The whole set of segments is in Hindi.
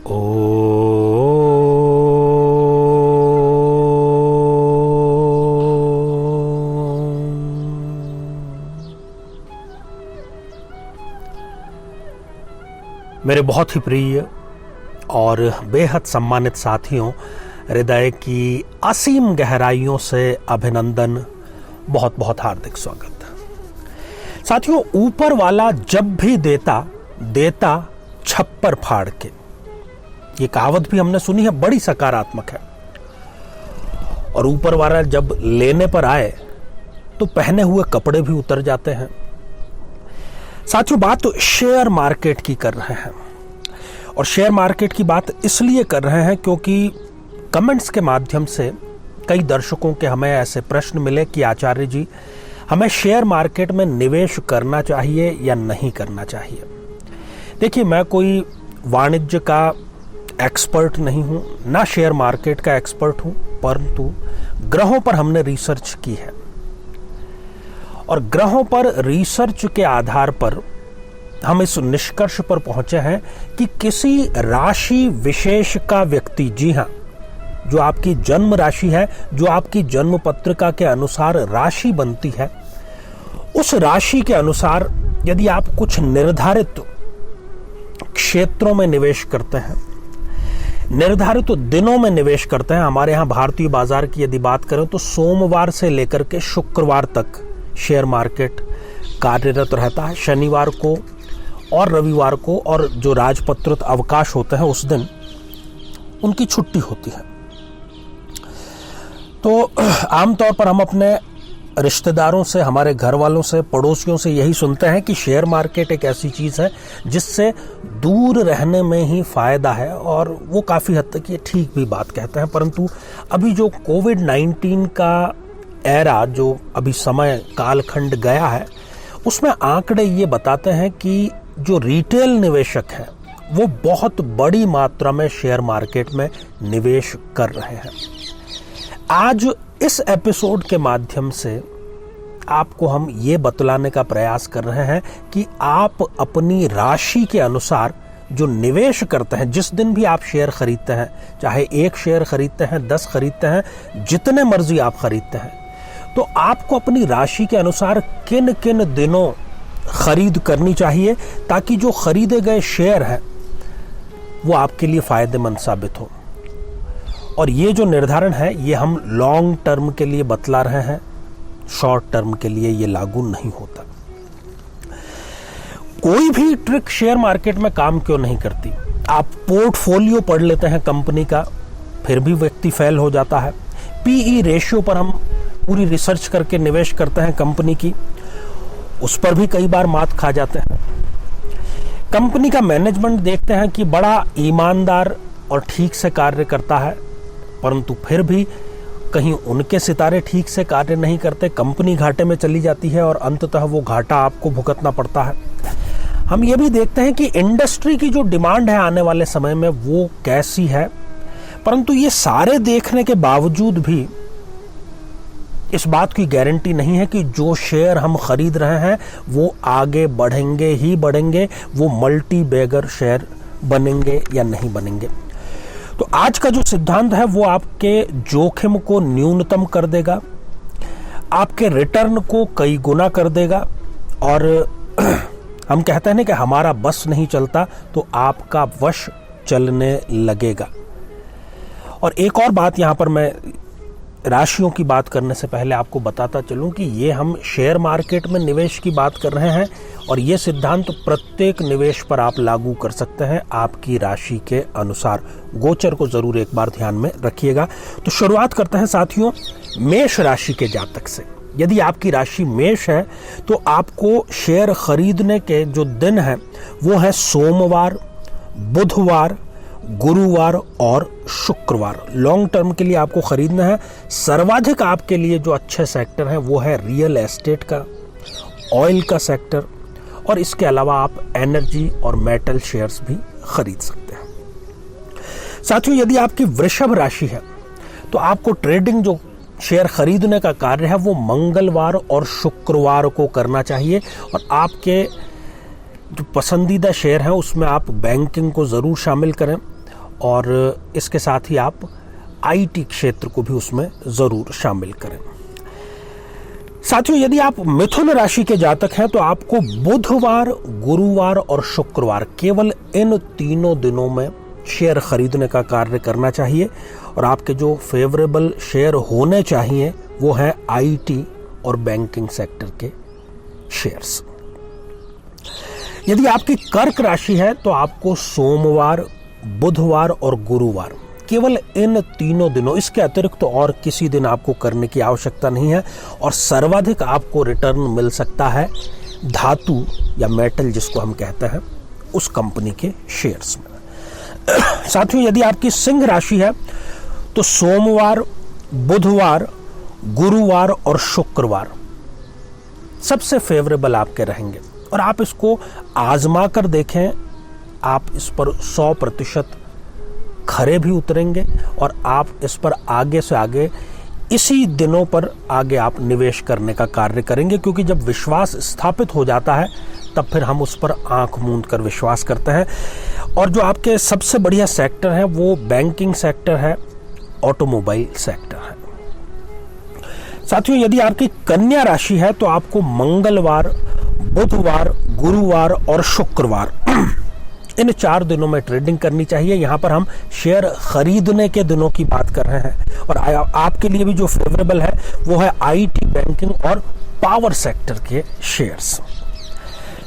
ओ मेरे बहुत ही प्रिय और बेहद सम्मानित साथियों, हृदय की असीम गहराइयों से अभिनंदन, बहुत बहुत हार्दिक स्वागत। साथियों, ऊपर वाला जब भी देता छप्पर फाड़ के, ये कहावत भी हमने सुनी है, बड़ी सकारात्मक है। और ऊपर वाला जब लेने पर आए तो पहने हुए कपड़े भी उतर जाते हैं। साथियों, बात तो शेयर मार्केट की कर रहे हैं, और शेयर मार्केट की बात इसलिए कर रहे हैं क्योंकि कमेंट्स के माध्यम से कई दर्शकों के हमें ऐसे प्रश्न मिले कि आचार्य जी, हमें शेयर मार्केट में निवेश करना चाहिए या नहीं करना चाहिए। देखिए, मैं कोई वाणिज्य का एक्सपर्ट नहीं हूं, ना शेयर मार्केट का एक्सपर्ट हूं, परंतु ग्रहों पर हमने रिसर्च की है, और ग्रहों पर रिसर्च के आधार पर हम इस निष्कर्ष पर पहुंचे हैं कि किसी राशि विशेष का व्यक्ति, जी हां, जो आपकी जन्म राशि है, जो आपकी जन्म पत्रिका के अनुसार राशि बनती है, उस राशि के अनुसार यदि आप कुछ निर्धारित क्षेत्रों में निवेश करते हैं, निर्धारित दिनों में निवेश करते हैं। हमारे यहां भारतीय बाजार की यदि बात करें तो सोमवार से लेकर के शुक्रवार तक शेयर मार्केट कार्यरत रहता है। शनिवार को और रविवार को, और जो राजपत्रित अवकाश होते हैं उस दिन उनकी छुट्टी होती है। तो आमतौर पर हम अपने रिश्तेदारों से, हमारे घर वालों से, पड़ोसियों से यही सुनते हैं कि शेयर मार्केट एक ऐसी चीज है जिससे दूर रहने में ही फायदा है, और वो काफी हद तक ये ठीक भी बात कहते हैं। परंतु अभी जो कोविड-19 का एरा, जो अभी समय कालखंड गया है, उसमें आंकड़े ये बताते हैं कि जो रिटेल निवेशक हैं वो बहुत बड़ी मात्रा में शेयर मार्केट में निवेश कर रहे हैं। आज इस एपिसोड के माध्यम से आपको हम ये बतलाने का प्रयास कर रहे हैं कि आप अपनी राशि के अनुसार जो निवेश करते हैं, जिस दिन भी आप शेयर खरीदते हैं, चाहे 1 शेयर खरीदते हैं, 10 खरीदते हैं, जितने मर्जी आप खरीदते हैं, तो आपको अपनी राशि के अनुसार किन किन दिनों खरीद करनी चाहिए ताकि जो खरीदे गए शेयर हैं वो आपके लिए फायदेमंद साबित हो। और ये जो निर्धारण है ये हम लॉन्ग टर्म के लिए बतला रहे हैं, शॉर्ट टर्म के लिए ये लागू नहीं होता। कोई भी ट्रिक शेयर मार्केट में काम क्यों नहीं करती। आप पोर्टफोलियो पढ़ लेते हैं कंपनी का, फिर भी व्यक्ति फेल हो जाता है। पीई रेशियो पर हम पूरी रिसर्च करके निवेश करते हैं कंपनी की, उस पर भी कई बार मात खा जाते हैं। कंपनी का मैनेजमेंट देखते हैं कि बड़ा ईमानदार और ठीक से कार्य करता है, परंतु फिर भी कहीं उनके सितारे ठीक से कार्य नहीं करते, कंपनी घाटे में चली जाती है और अंततः वो घाटा आपको भुगतना पड़ता है। हम ये भी देखते हैं कि इंडस्ट्री की जो डिमांड है आने वाले समय में वो कैसी है, परंतु ये सारे देखने के बावजूद भी इस बात की गारंटी नहीं है कि जो शेयर हम खरीद रहे हैं वो आगे बढ़ेंगे ही बढ़ेंगे, वो मल्टी बैगर शेयर बनेंगे या नहीं बनेंगे। तो आज का जो सिद्धांत है वो आपके जोखिम को न्यूनतम कर देगा, आपके रिटर्न को कई गुना कर देगा, और हम कहते हैं ना कि हमारा बस नहीं चलता तो आपका वश चलने लगेगा। और एक और बात यहां पर मैं राशियों की बात करने से पहले आपको बताता चलूं कि ये हम शेयर मार्केट में निवेश की बात कर रहे हैं, और ये सिद्धांत प्रत्येक निवेश पर आप लागू कर सकते हैं आपकी राशि के अनुसार। गोचर को जरूर एक बार ध्यान में रखिएगा। तो शुरुआत करते हैं साथियों मेष राशि के जातक से। यदि आपकी राशि मेष है तो आपको शेयर खरीदने के जो दिन हैं वो है सोमवार, बुधवार, गुरुवार और शुक्रवार। लॉन्ग टर्म के लिए आपको खरीदना है। सर्वाधिक आपके लिए जो अच्छे सेक्टर है वो है रियल एस्टेट का, ऑयल का सेक्टर, और इसके अलावा आप एनर्जी और मेटल शेयर्स भी खरीद सकते हैं। साथियों, यदि आपकी वृषभ राशि है तो आपको ट्रेडिंग, जो शेयर खरीदने का कार्य है, वो मंगलवार और शुक्रवार को करना चाहिए, और आपके जो पसंदीदा शेयर हैं उसमें आप बैंकिंग को ज़रूर शामिल करें। और इसके साथ ही आप IT क्षेत्र को भी उसमें जरूर शामिल करें। साथियों, यदि आप मिथुन राशि के जातक हैं तो आपको बुधवार, गुरुवार और शुक्रवार केवल इन तीनों दिनों में शेयर खरीदने का कार्य करना चाहिए और आपके जो फेवरेबल शेयर होने चाहिए वो है IT और बैंकिंग सेक्टर के शेयर्स। यदि आपकी कर्क राशि है तो आपको सोमवार, बुधवार और गुरुवार केवल इन तीनों दिनों, इसके अतिरिक्त तो और किसी दिन आपको करने की आवश्यकता नहीं है और सर्वाधिक आपको रिटर्न मिल सकता है धातु या मेटल जिसको हम कहते हैं उस कंपनी के शेयर्स में। साथियों, यदि आपकी सिंह राशि है तो सोमवार, बुधवार, गुरुवार और शुक्रवार सबसे फेवरेबल आपके रहेंगे और आप इसको आजमा कर देखें। आप इस पर 100% खरे भी उतरेंगे और आप इस पर आगे से आगे इसी दिनों पर आगे आप निवेश करने का कार्य करेंगे, क्योंकि जब विश्वास स्थापित हो जाता है तब फिर हम उस पर आंख मूंद कर विश्वास करते हैं। और जो आपके सबसे बढ़िया सेक्टर है वो बैंकिंग सेक्टर है, ऑटोमोबाइल सेक्टर है। साथियों, यदि आपकी कन्या राशि है तो आपको मंगलवार, बुधवार, गुरुवार और शुक्रवार इन 4 दिनों में ट्रेडिंग करनी चाहिए। यहां पर हम शेयर खरीदने के दिनों की बात कर रहे हैं और आपके लिए भी जो फेवरेबल है वो है IT, बैंकिंग और पावर सेक्टर के शेयर्स।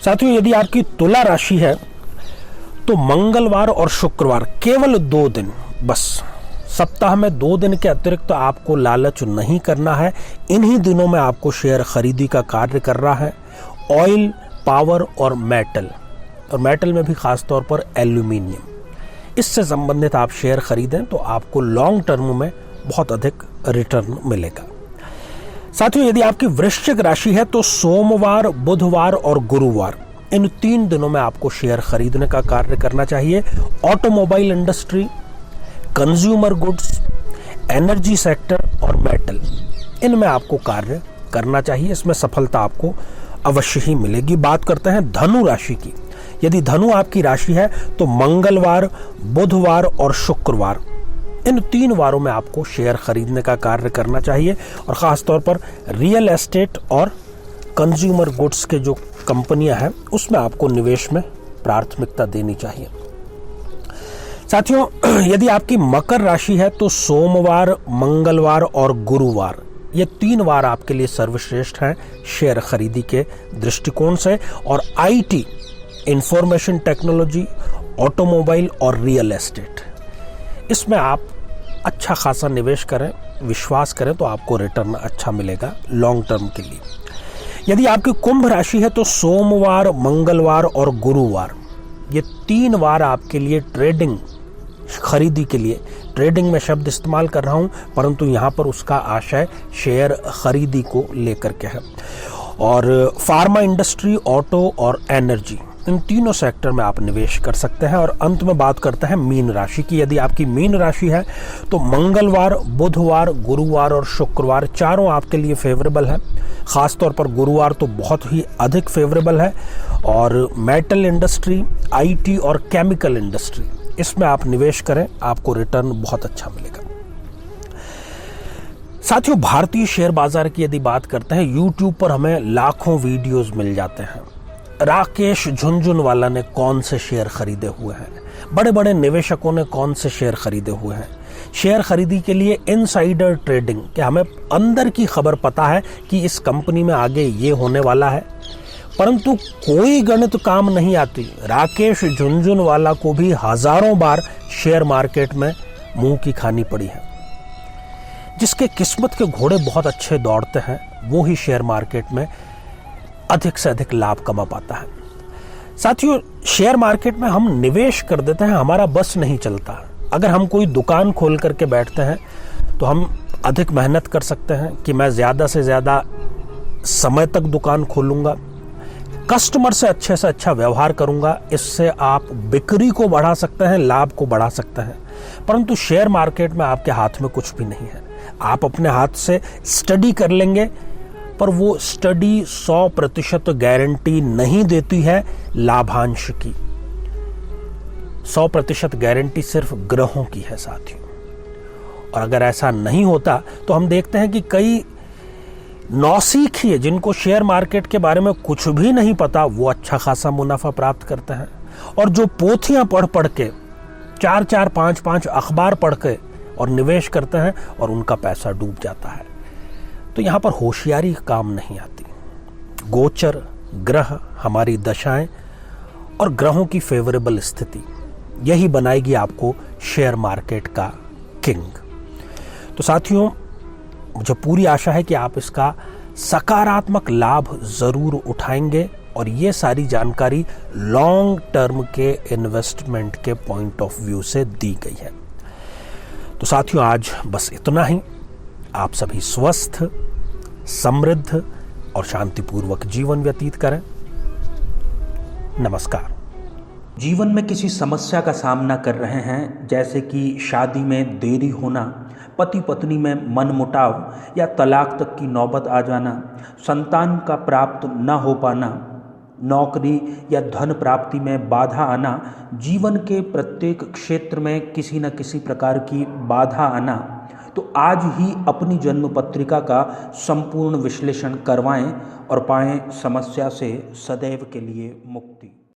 साथियों, यदि आपकी तुला राशि है तो मंगलवार और शुक्रवार केवल 2 दिन, बस सप्ताह में 2 दिन के अतिरिक्त तो आपको लालच नहीं करना है। इन्हीं दिनों में आपको शेयर खरीदी का कार्य कर रहा है। ऑयल, पावर और मेटल में भी खास तौर पर एल्यूमिनियम, इससे संबंधित आप शेयर खरीदें तो आपको लॉन्ग टर्म में बहुत अधिक रिटर्न मिलेगा। साथियों, यदि आपकी वृश्चिक राशि है तो सोमवार, बुधवार और गुरुवार इन 3 दिनों में आपको शेयर खरीदने का कार्य करना चाहिए। Automobile industry, consumer goods, energy sector और मेटल, इनमें आपको कार्य करना चाहिए। इसमें सफलता आपको अवश्य ही मिलेगी। बात करते हैं धनु राशि की। यदि धनु आपकी राशि है तो मंगलवार, बुधवार और शुक्रवार इन 3 वारों में आपको शेयर खरीदने का कार्य करना चाहिए और खास तौर पर रियल एस्टेट और कंज्यूमर गुड्स के जो कंपनियां हैं उसमें आपको निवेश में प्राथमिकता देनी चाहिए। साथियों, यदि आपकी मकर राशि है तो सोमवार, मंगलवार और गुरुवार ये 3 वार आपके लिए सर्वश्रेष्ठ हैं शेयर खरीदी के दृष्टिकोण से और IT, इंफॉर्मेशन टेक्नोलॉजी, ऑटोमोबाइल और रियल एस्टेट, इसमें आप अच्छा खासा निवेश करें, विश्वास करें तो आपको रिटर्न अच्छा मिलेगा लॉन्ग टर्म के लिए। यदि आपकी कुंभ राशि है तो सोमवार, मंगलवार और गुरुवार ये 3 वार आपके लिए ट्रेडिंग खरीदी के लिए, ट्रेडिंग में शब्द इस्तेमाल कर रहा हूं परंतु यहां पर उसका आशय शेयर खरीदी को लेकर के है। और फार्मा इंडस्ट्री, ऑटो और एनर्जी, इन तीनों सेक्टर में आप निवेश कर सकते हैं। और अंत में बात करते हैं मीन राशि की। यदि आपकी मीन राशि है तो मंगलवार, बुधवार, गुरुवार और शुक्रवार चारों आपके लिए फेवरेबल है। खास तौर पर गुरुवार तो बहुत ही अधिक फेवरेबल है और मेटल इंडस्ट्री, IT और केमिकल इंडस्ट्री, इसमें आप निवेश करें, आपको रिटर्न बहुत अच्छा मिलेगा। साथियों, भारतीय शेयर बाजार की यदि बात करते हैं, यूट्यूब पर हमें लाखों वीडियोस मिल जाते हैं। राकेश झुनझुनवाला ने कौन से शेयर खरीदे हुए हैं, बड़े बड़े निवेशकों ने कौन से शेयर खरीदे हुए हैं। शेयर खरीदी के लिए इनसाइडर ट्रेडिंग, कि हमें अंदर की खबर पता है कि इस कंपनी में आगे ये होने वाला है, परंतु कोई गणित काम नहीं आती। राकेश झुनझुनवाला को भी हजारों बार शेयर मार्केट में मुंह की खानी पड़ी है। जिसके किस्मत के घोड़े बहुत अच्छे दौड़ते हैं वो ही शेयर मार्केट में अधिक से अधिक लाभ कमा पाता है। साथियों, शेयर मार्केट में हम निवेश कर देते हैं, हमारा बस नहीं चलता। अगर हम कोई दुकान खोल करके बैठते हैं तो हम अधिक मेहनत कर सकते हैं कि मैं ज्यादा से ज्यादा समय तक दुकान खोलूंगा, कस्टमर से अच्छा व्यवहार करूंगा। इससे आप बिक्री को बढ़ा सकते हैं, लाभ को बढ़ा सकते हैं। परंतु शेयर मार्केट में आपके हाथ में कुछ भी नहीं है। आप अपने हाथ से स्टडी कर लेंगे पर वो स्टडी 100% गारंटी नहीं देती है लाभांश की। 100% गारंटी सिर्फ ग्रहों की है साथियों। और अगर ऐसा नहीं होता तो हम देखते हैं कि कई नौसीखिए जिनको शेयर मार्केट के बारे में कुछ भी नहीं पता वो अच्छा खासा मुनाफा प्राप्त करते हैं, और जो पोथियां पढ़ पढ़ के 4-4, 5-5 अखबार पढ़ के और निवेश करते हैं और उनका पैसा डूब जाता है। तो यहां पर होशियारी काम नहीं आती। गोचर, ग्रह, हमारी दशाएं और ग्रहों की फेवरेबल स्थिति, यही बनाएगी आपको शेयर मार्केट का किंग। तो साथियों, मुझे पूरी आशा है कि आप इसका सकारात्मक लाभ जरूर उठाएंगे और ये सारी जानकारी लॉन्ग टर्म के इन्वेस्टमेंट के पॉइंट ऑफ व्यू से दी गई है। तो साथियों, आज बस इतना ही। आप सभी स्वस्थ, समृद्ध और शांतिपूर्वक जीवन व्यतीत करें। नमस्कार। जीवन में किसी समस्या का सामना कर रहे हैं, जैसे कि शादी में देरी होना, पति पत्नी में मनमुटाव या तलाक तक की नौबत आ जाना, संतान का प्राप्त न हो पाना, नौकरी या धन प्राप्ति में बाधा आना, जीवन के प्रत्येक क्षेत्र में किसी न किसी प्रकार की बाधा आना, तो आज ही अपनी जन्म पत्रिका का संपूर्ण विश्लेषण करवाएं और पाएं समस्या से सदैव के लिए मुक्ति।